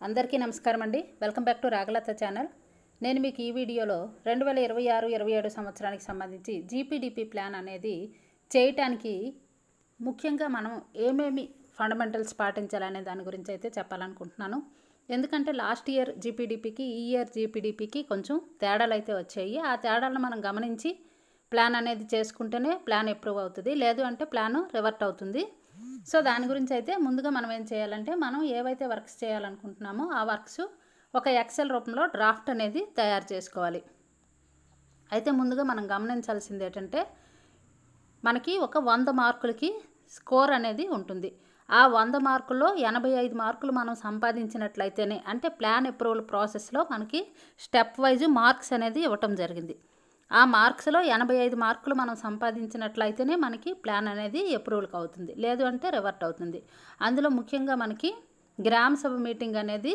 అందరికీ నమస్కారం అండి. Welcome back to Ragalatha channel. నేను మీకు ఈ వీడియోలో 2026-27 సంవత్సరానికి సంబంధించి జీపీడీపీ ప్లాన్ అనేది చేయటానికి ముఖ్యంగా మనం ఏమేమి ఫండమెంటల్స్ పాటించాలనే దాని గురించి అయితే చెప్పాలనుకుంటున్నాను. ఎందుకంటే లాస్ట్ ఇయర్ జీపీడీపీకి ఈ ఇయర్ జీపీడీపీకి కొంచెం తేడాలు అయితే వచ్చాయి. ఆ తేడాలను మనం గమనించి ప్లాన్ అనేది చేసుకుంటేనే ప్లాన్ అప్రూవ్ అవుతుంది, లేదు అంటే ప్లాన్ రివర్ట్ అవుతుంది. సో దాని గురించి అయితే ముందుగా మనం ఏం చేయాలంటే, మనం ఏవైతే వర్క్స్ చేయాలనుకుంటున్నామో ఆ వర్క్స్ ఒక ఎక్సెల్ రూపంలో డ్రాఫ్ట్ అనేది తయారు చేసుకోవాలి. అయితే ముందుగా మనం గమనించాల్సింది ఏంటంటే, మనకి ఒక 100 మార్కులకి స్కోర్ అనేది ఉంటుంది. ఆ 100 మార్కుల్లో 85 మార్కులు మనం సంపాదించినట్లయితేనే, అంటే ప్లాన్ అప్రూవల్ ప్రాసెస్లో మనకి స్టెప్ వైజ్ మార్క్స్ అనేది ఇవ్వటం జరిగింది. ఆ మార్క్స్లో 85 మార్కులు మనం సంపాదించినట్లయితేనే మనకి ప్లాన్ అనేది అప్రూవల్కి అవుతుంది, లేదు అంటే రివర్ట్ అవుతుంది. అందులో ముఖ్యంగా మనకి గ్రామ సభ మీటింగ్ అనేది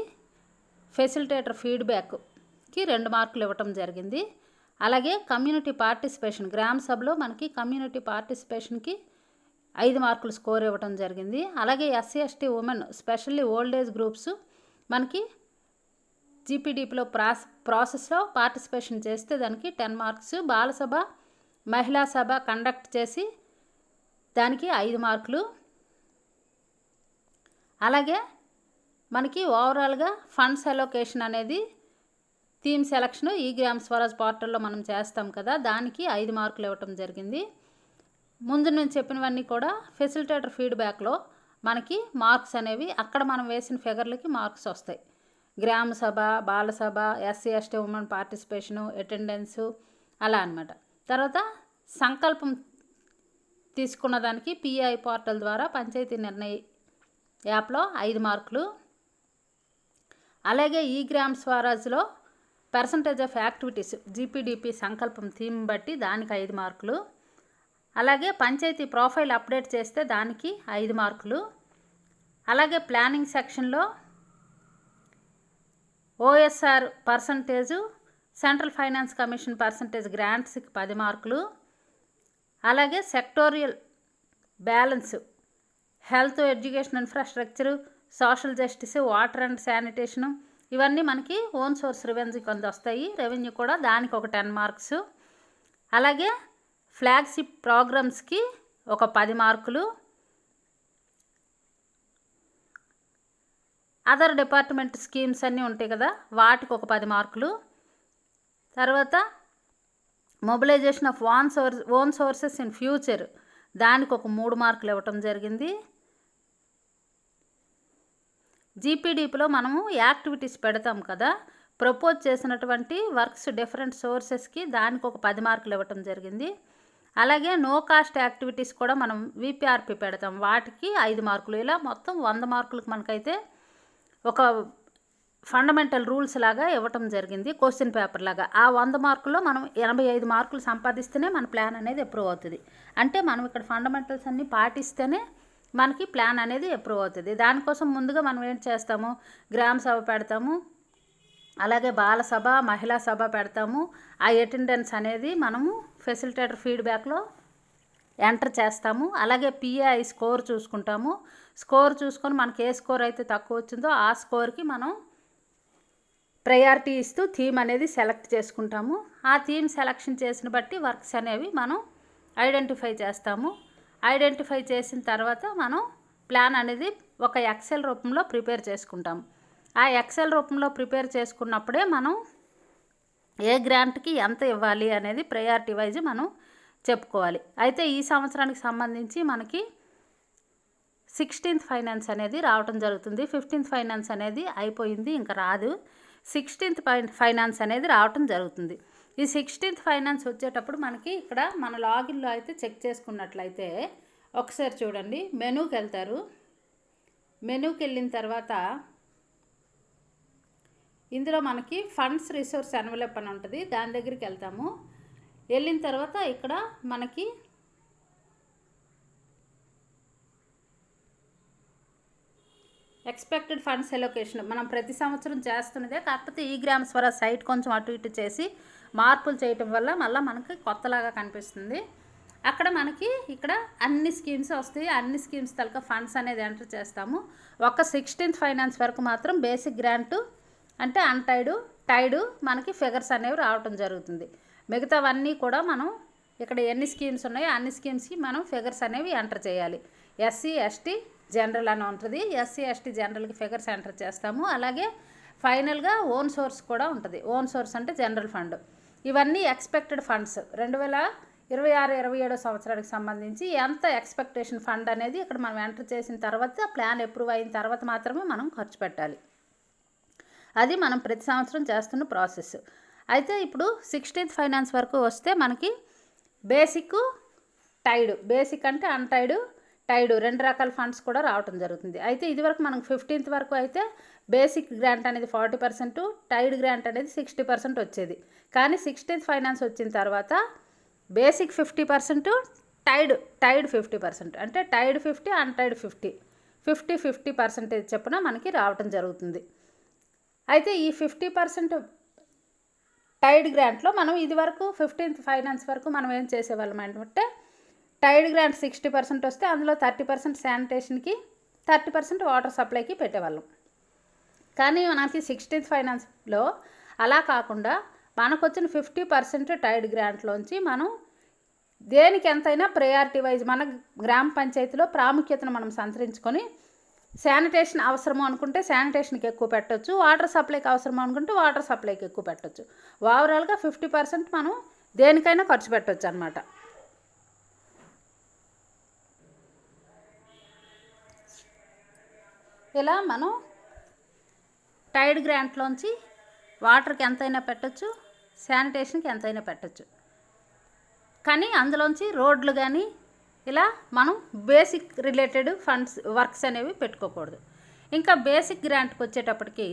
ఫెసిలిటేటర్ ఫీడ్బ్యాక్కి 2 మార్కులు ఇవ్వటం జరిగింది. అలాగే కమ్యూనిటీ పార్టిసిపేషన్, గ్రామ సభలో మనకి కమ్యూనిటీ పార్టిసిపేషన్కి 5 మార్కులు స్కోర్ ఇవ్వటం జరిగింది. అలాగే SC ST women specially old age groups మనకి జీపీడీపీలో ప్రాసెస్లో పార్టిసిపేషన్ చేస్తే దానికి 10 మార్క్స్, బాలసభ మహిళా సభ కండక్ట్ చేసి దానికి 5 మార్కులు. అలాగే మనకి ఓవరాల్గా ఫండ్స్ అలొకేషన్ అనేది థీమ్ సెలక్షన్ ఈ గ్రామ స్వరాజ్ పోర్టల్లో మనం చేస్తాం కదా, దానికి 5 మార్కులు ఇవ్వటం జరిగింది. ముందు నేను చెప్పినవన్నీ కూడా ఫెసిలిటేటర్ ఫీడ్బ్యాక్లో మనకి మార్క్స్ అనేవి అక్కడ మనం వేసిన ఫిగర్లకి మార్క్స్ వస్తాయి. గ్రామ సభ, బాలసభ, SC ST women participation, attendance అలా అనమాట. తర్వాత సంకల్పం తీసుకున్న దానికి పిఐ పోర్టల్ ద్వారా పంచాయతీ నిర్ణయ యాప్లో 5 మార్కులు. అలాగే ఈ గ్రామ స్వరాజ్లో పర్సంటేజ్ ఆఫ్ యాక్టివిటీస్ జీపీడీపీ సంకల్పం థీమ్ బట్టి దానికి 5 మార్కులు. అలాగే పంచాయతీ ప్రొఫైల్ అప్డేట్ చేస్తే దానికి 5 మార్కులు. అలాగే ప్లానింగ్ సెక్షన్లో OSR percentage, central finance commission percentage గ్రాంట్స్కి 10 మార్కులు. అలాగే sectoral balance health, education, infrastructure, social justice, water and sanitation ఇవన్నీ మనకి ఓన్ సోర్స్ రెవెన్యూ కొంత వస్తాయి. రెవెన్యూ కూడా దానికి ఒక 10 మార్క్స్. అలాగే ఫ్లాగ్షిప్ ప్రోగ్రామ్స్కి ఒక 10 మార్కులు. అదర్ డిపార్ట్మెంట్ స్కీమ్స్ అన్నీ ఉంటాయి కదా, వాటికి ఒక 10 మార్కులు. తర్వాత mobilisation of own sources in future దానికి ఒక 3 మార్కులు ఇవ్వటం జరిగింది. జీపీడీపీలో మనము యాక్టివిటీస్ పెడతాం కదా, ప్రపోజ్ చేసినటువంటి వర్క్స్ డిఫరెంట్ సోర్సెస్కి దానికి ఒక 10 మార్కులు ఇవ్వటం జరిగింది. అలాగే నో కాస్ట్ యాక్టివిటీస్ కూడా మనం విపిఆర్పి పెడతాం, వాటికి 5 మార్కులు. ఇలా మొత్తం 100 మార్కులకు మనకైతే ఒక ఫండమెంటల్ రూల్స్ లాగా ఇవ్వటం జరిగింది, క్వశ్చన్ పేపర్ లాగా. ఆ 100 మార్కుల్లో మనం 85 మార్కులు సంపాదిస్తేనే మన ప్లాన్ అనేది అప్రూవ్ అవుతుంది. అంటే మనం ఇక్కడ ఫండమెంటల్స్ అన్నీ పాటిస్తేనే మనకి ప్లాన్ అనేది అప్రూవ్ అవుతుంది. దానికోసం ముందుగా మనం ఏం చేస్తాము, గ్రామ సభ పెడతాము, అలాగే బాలసభ, మహిళా సభ పెడతాము. ఆ అటెండెన్స్ అనేది మనము ఫెసిలిటేటర్ ఫీడ్బ్యాక్లో ఎంటర్ చేస్తాము. అలాగే పిఐ స్కోర్ చూసుకుంటాము. స్కోర్ చూసుకొని మనకి ఏ స్కోర్ అయితే తక్కువ వచ్చిందో ఆ స్కోర్కి మనం ప్రయారిటీ ఇస్తూ థీమ్ అనేది సెలెక్ట్ చేసుకుంటాము. ఆ థీమ్ సెలెక్షన్ చేసిన బట్టి వర్క్స్ అనేవి మనం ఐడెంటిఫై చేస్తాము. ఐడెంటిఫై చేసిన తర్వాత మనం ప్లాన్ అనేది ఒక ఎక్సెల్ రూపంలో ప్రిపేర్ చేసుకుంటాము. ఆ ఎక్సెల్ రూపంలో ప్రిపేర్ చేసుకున్నప్పుడే మనం ఏ గ్రాంట్కి ఎంత ఇవ్వాలి అనేది ప్రయారిటీ వైజ్ మనం చెప్పుకోవాలి. అయితే ఈ సంవత్సరానికి సంబంధించి మనకి 16th ఫైనాన్స్ అనేది రావటం జరుగుతుంది. 15th ఫైనాన్స్ అనేది అయిపోయింది, ఇంకా రాదు. 16th ఫైనాన్స్ అనేది రావటం జరుగుతుంది. ఈ 16th ఫైనాన్స్ వచ్చేటప్పుడు మనకి ఇక్కడ మన లాగిన్లో అయితే చెక్ చేసుకున్నట్లయితే ఒకసారి చూడండి, మెనూకి వెళ్తారు. మెనూకి వెళ్ళిన తర్వాత ఇందులో మనకి ఫండ్స్ రిసోర్స్ ఎన్వలప్ అని ఉంటుంది, దాని దగ్గరికి వెళ్తాము. వెళ్ళిన తర్వాత ఇక్కడ మనకి ఎక్స్పెక్టెడ్ ఫండ్స్ అలొకేషన్ మనం ప్రతి సంవత్సరం చేస్తున్నదే, కాకపోతే ఈ గ్రామ స్వరాజ్ సైట్ కొంచెం అటు ఇటు చేసి మార్పులు చేయటం వల్ల మళ్ళీ మనకి కొత్తలాగా కనిపిస్తుంది. అక్కడ మనకి ఇక్కడ అన్ని స్కీమ్స్ వస్తాయి. అన్ని స్కీమ్స్ తలక ఫండ్స్ అనేది ఎంటర్ చేస్తాము. ఒక 16th ఫైనాన్స్ వరకు మాత్రం బేసిక్ గ్రాంటు అంటే టైడు మనకి ఫిగర్స్ అనేవి రావటం జరుగుతుంది. మిగతావన్నీ కూడా మనం ఇక్కడ ఎన్ని స్కీమ్స్ ఉన్నాయో అన్ని స్కీమ్స్కి మనం ఫిగర్స్ అనేవి ఎంటర్ చేయాలి. ఎస్సీ ఎస్టీ జనరల్ అని ఉంటుంది. ఎస్సీ ఎస్టీ జనరల్కి ఫిగర్స్ ఎంటర్ చేస్తాము. అలాగే ఫైనల్గా ఓన్ సోర్స్ కూడా ఉంటుంది. ఓన్ సోర్స్ అంటే జనరల్ ఫండ్. ఇవన్నీ ఎక్స్పెక్టెడ్ ఫండ్స్ 2026-27 సంవత్సరానికి సంబంధించి ఎంత ఎక్స్పెక్టేషన్ ఫండ్ అనేది ఇక్కడ మనం ఎంటర్ చేసిన తర్వాత ప్లాన్ అప్రూవ్ అయిన తర్వాత మాత్రమే మనం ఖర్చు పెట్టాలి. అది మనం ప్రతి సంవత్సరం చేస్తున్న ప్రాసెస్. అయితే ఇప్పుడు 16th ఫైనాన్స్ వరకు వస్తే మనకి బేసిక్ బేసిక్ అంటే టైడు 2 రకాల ఫండ్స్ కూడా రావటం జరుగుతుంది. అయితే ఇదివరకు మనకు 15th వరకు అయితే బేసిక్ గ్రాంట్ అనేది 40%, టైడ్ గ్రాంట్ అనేది 60% వచ్చేది. కానీ 16th ఫైనాన్స్ వచ్చిన తర్వాత బేసిక్ 50%, టైడ్ 50%, అంటే టైడ్ 50 అన్టైడ్ 50% చొప్పున మనకి రావటం జరుగుతుంది. అయితే ఈ 50% టైడ్ గ్రాంట్లో మనం ఇదివరకు 15th ఫైనాన్స్ వరకు మనం ఏం చేసేవాళ్ళం అంటే టైడ్ గ్రాంట్ 60% వస్తే అందులో 30% శానిటేషన్కి, 30% వాటర్ సప్లైకి పెట్టేవాళ్ళం. కానీ మనకి 16th ఫైనాన్స్లో అలా కాకుండా మనకు వచ్చిన 50% టైడ్ గ్రాంట్లోంచి మనం దేనికి ఎంతైనా ప్రయారిటీ వైజ్ మన గ్రామ పంచాయతీలో ప్రాముఖ్యతను మనం సంతరించుకొని శానిటేషన్ అవసరము అనుకుంటే శానిటేషన్కి ఎక్కువ పెట్టవచ్చు, వాటర్ సప్లైకి అవసరం అనుకుంటే వాటర్ సప్లైకి ఎక్కువ పెట్టవచ్చు. ఓవరాల్గా 50% మనం దేనికైనా ఖర్చు పెట్టవచ్చు అన్నమాట. ఇలా మనం టైడ్ గ్రాంట్లోంచి వాటర్కి ఎంతైనా పెట్టచ్చు, శానిటేషన్కి ఎంతైనా పెట్టచ్చు. కానీ అందులోంచి రోడ్లు కానీ ఇలా మనం బేసిక్ రిలేటెడ్ వర్క్స్ అనేవి పెట్టుకోకూడదు. ఇంకా బేసిక్ గ్రాంట్కి వచ్చేటప్పటికి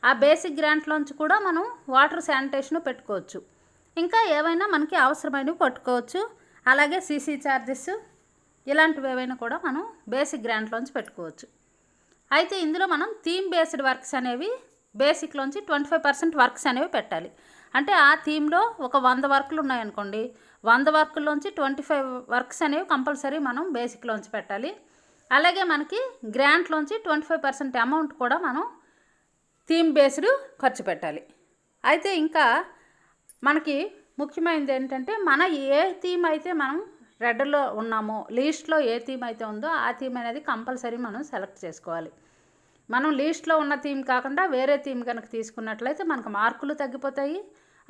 ఆ బేసిక్ గ్రాంట్లోంచి కూడా మనం వాటర్ శానిటేషన్ పెట్టుకోవచ్చు. ఇంకా ఏవైనా మనకి అవసరమైనవి పట్టుకోవచ్చు. అలాగే సీసీ ఛార్జెస్ ఇలాంటివి ఏవైనా కూడా మనం బేసిక్ గ్రాంట్లోంచి పెట్టుకోవచ్చు. అయితే ఇందులో మనం థీమ్ బేస్డ్ వర్క్స్ అనేవి బేసిక్లోంచి 25% వర్క్స్ అనేవి పెట్టాలి. అంటే ఆ థీమ్లో ఒక 100 వర్కులు ఉన్నాయనుకోండి, 100 వర్కుల్లోంచి 25 వర్క్స్ అనేవి కంపల్సరీ మనం బేసిక్లోంచి పెట్టాలి. అలాగే మనకి గ్రాంట్లోంచి 25% అమౌంట్ కూడా మనం థీమ్ బేస్డ్ ఖర్చు పెట్టాలి. అయితే ఇంకా మనకి ముఖ్యమైనది ఏంటంటే మన ఏ థీమ్ అయితే మనం రెడ్లో ఉన్నామో, లీస్ట్లో ఏ థీమ్ అయితే ఉందో ఆ థీమ్ అనేది కంపల్సరీ మనం సెలెక్ట్ చేసుకోవాలి. మనం లీస్ట్లో ఉన్న థీమ్ కాకుండా వేరే థీమ్ కనుక తీసుకున్నట్లయితే మనకు మార్కులు తగ్గిపోతాయి.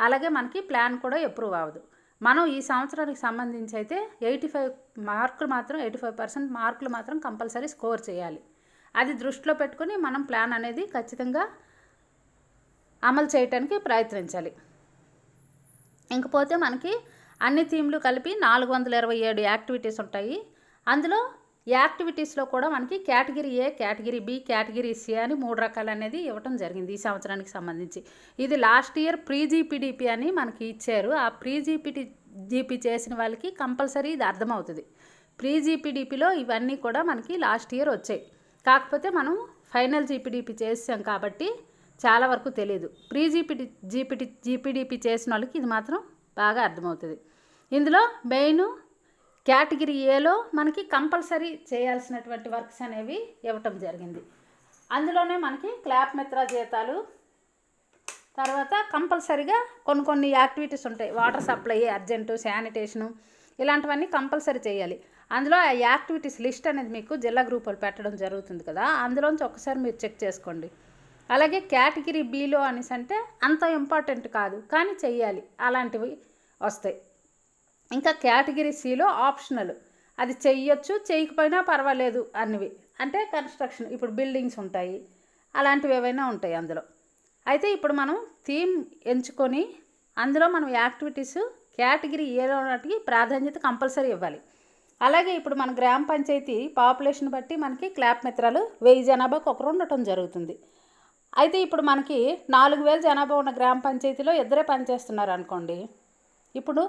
అలాగే మనకి ప్లాన్ కూడా అప్రూవ్ అవ్వదు. మనం ఈ సంవత్సరానికి సంబంధించి అయితే 85% మార్కులు మాత్రం కంపల్సరీ స్కోర్ చేయాలి. అది దృష్టిలో పెట్టుకొని మనం ప్లాన్ అనేది ఖచ్చితంగా అమలు చేయడానికి ప్రయత్నించాలి. ఇంకపోతే మనకి అన్ని థీమ్లు కలిపి 427 యాక్టివిటీస్ ఉంటాయి. అందులో యాక్టివిటీస్లో కూడా మనకి category A, category B, category C అని 3 రకాలు అనేది ఇవ్వటం జరిగింది ఈ సంవత్సరానికి సంబంధించి. ఇది లాస్ట్ ఇయర్ ప్రీ జీపీడీపీ అని మనకి ఇచ్చారు. ఆ ప్రీ జీపీ చేసిన వాళ్ళకి కంపల్సరీ ఇది అర్థమవుతుంది. ప్రీ జీపీడీపీలో ఇవన్నీ కూడా మనకి లాస్ట్ ఇయర్ వచ్చాయి. కాకపోతే మనం ఫైనల్ జీపీడీపీ చేసాం కాబట్టి చాలా వరకు తెలియదు. ప్రీ జీపీడీపీ చేసిన వాళ్ళకి ఇది మాత్రం బాగా అర్థమవుతుంది. ఇందులో మెయిన్ కేటగిరీ ఏలో మనకి కంపల్సరీ చేయాల్సినటువంటి వర్క్స్ అనేవి ఇవ్వటం జరిగింది. అందులోనే మనకి క్లాప్ మిత్ర జీతాలు, తర్వాత కంపల్సరీగా కొన్ని యాక్టివిటీస్ ఉంటాయి. వాటర్ సప్లై, అర్జెంటు, శానిటేషను ఇలాంటివన్నీ కంపల్సరీ చేయాలి. అందులో ఆ యాక్టివిటీస్ లిస్ట్ అనేది మీకు జిల్లా గ్రూపులు పెట్టడం జరుగుతుంది కదా, అందులోంచి ఒకసారి మీరు చెక్ చేసుకోండి. అలాగే కేటగిరీ బిలో అనేసి అంటే అంత ఇంపార్టెంట్ కాదు కానీ చెయ్యాలి, అలాంటివి వస్తాయి. ఇంకా కేటగిరీ సిలో ఆప్షనల్, అది చెయ్యొచ్చు చేయకపోయినా పర్వాలేదు అన్నవి, అంటే కన్స్ట్రక్షన్, ఇప్పుడు బిల్డింగ్స్ ఉంటాయి, అలాంటివి ఏవైనా ఉంటాయి అందులో. అయితే ఇప్పుడు మనం థీమ్ ఎంచుకొని అందులో మనం యాక్టివిటీస్ కేటగిరీ ఏలో నాటికి ప్రాధాన్యత కంపల్సరీ ఇవ్వాలి. అలాగే ఇప్పుడు మన గ్రామ పంచాయతీ పాపులేషన్ బట్టి మనకి క్లాప్ మిత్రాలు 1000 జనాభాకు ఒకరు ఉండటం జరుగుతుంది. అయితే ఇప్పుడు మనకి 4000 జనాభా ఉన్న గ్రామ పంచాయతీలో ఇద్దరే పనిచేస్తున్నారు అనుకోండి, ఇప్పుడు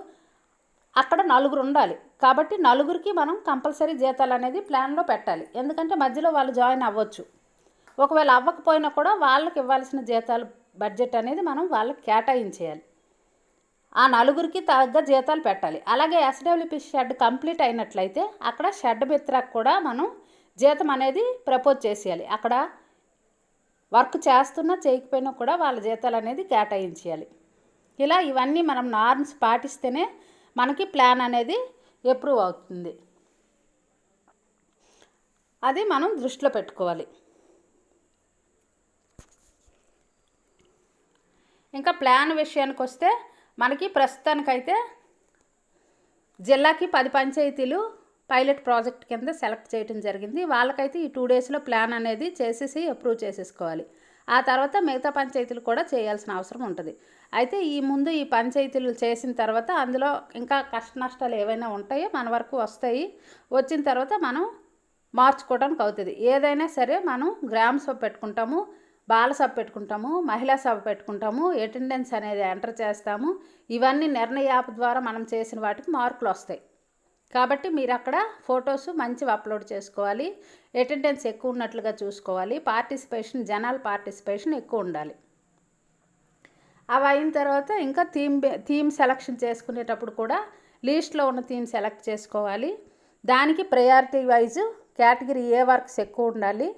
అక్కడ 4 ఉండాలి. కాబట్టి 4కి మనం కంపల్సరీ జీతాలు అనేది ప్లాన్లో పెట్టాలి. ఎందుకంటే మధ్యలో వాళ్ళు జాయిన్ అవ్వచ్చు. ఒకవేళ అవ్వకపోయినా కూడా వాళ్ళకి ఇవ్వాల్సిన జీతాలు బడ్జెట్ అనేది మనం వాళ్ళకి కేటాయించేయాలి. ఆ నలుగురికి తగ్గ జీతాలు పెట్టాలి. అలాగే ఎస్డబ్ల్యూపీ షెడ్ కంప్లీట్ అయినట్లయితే అక్కడ షెడ్ మిత్రకు కూడా మనం జీతం అనేది ప్రపోజ్ చేసేయాలి. అక్కడ వర్క్ చేస్తున్నా చేయకపోయినా కూడా వాళ్ళ జీతాలు అనేది కేటాయించేయాలి. ఇలా ఇవన్నీ మనం నార్మ్స్ పాటిస్తేనే మనకి ప్లాన్ అనేది అప్రూవ్ అవుతుంది. అది మనం దృష్టిలో పెట్టుకోవాలి. ఇంకా ప్లాన్ విషయానికి వస్తే మనకి ప్రస్తుతానికైతే జిల్లాకి 10 పంచాయతీలు పైలట్ ప్రాజెక్ట్ కింద సెలెక్ట్ చేయడం జరిగింది. వాళ్ళకైతే ఈ 2 డేస్లో ప్లాన్ అనేది చేసేసి అప్రూవ్ చేసేసుకోవాలి. ఆ తర్వాత మిగతా పంచాయతీలు కూడా చేయాల్సిన అవసరం ఉంటుంది. అయితే ఈ పంచాయతీలు చేసిన తర్వాత అందులో ఇంకా కష్ట నష్టాలు ఏవైనా ఉంటాయో మన వరకు వస్తాయి. వచ్చిన తర్వాత మనం మార్చుకోవడానికి అవుతుంది. ఏదైనా సరే మనం గ్రామ సభ పెట్టుకుంటాము, బాల సభ పెట్టుకుంటాము, మహిళా సభ పెట్టుకుంటాము, అటెండెన్స్ అనేది ఎంటర్ చేస్తాము. ఇవన్నీ నిర్ణయాప్ ద్వారా మనం చేసిన వాటికి మార్కులు వస్తాయి. కాబట్టి మీరు అక్కడ ఫొటోస్ మంచివి అప్లోడ్ చేసుకోవాలి. అటెండెన్స్ ఎక్కువ ఉన్నట్లుగా చూసుకోవాలి. జనాల పార్టిసిపేషన్ ఎక్కువ ఉండాలి. అవి అయిన తర్వాత ఇంకా థీమ్ సెలక్షన్ చేసుకునేటప్పుడు కూడా లిస్ట్లో ఉన్న థీమ్ సెలెక్ట్ చేసుకోవాలి. దానికి priority wise category A works ఎక్కువ ఉండాలి.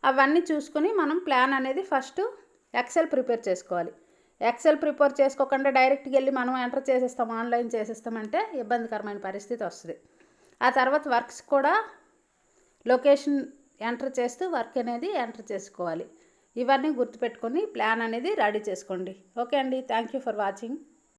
అవన్నీ చూసుకొని మనం ప్లాన్ అనేది ఫస్ట్ ఎక్సెల్ ప్రిపేర్ చేసుకోవాలి. ఎక్సెల్ ప్రిపేర్ చేసుకోకుండా డైరెక్ట్గా వెళ్ళి మనం ఎంటర్ చేసేస్తాం, ఆన్లైన్ చేసేస్తామంటే ఇబ్బందికరమైన పరిస్థితి వస్తుంది. ఆ తర్వాత వర్క్స్ కూడా లొకేషన్ ఎంటర్ చేస్తూ వర్క్ అనేది ఎంటర్ చేసుకోవాలి. ఇవన్నీ గుర్తుపెట్టుకొని ప్లాన్ అనేది రెడీ చేసుకోండి. ఓకే అండి, థ్యాంక్ యూ ఫర్ వాచింగ్.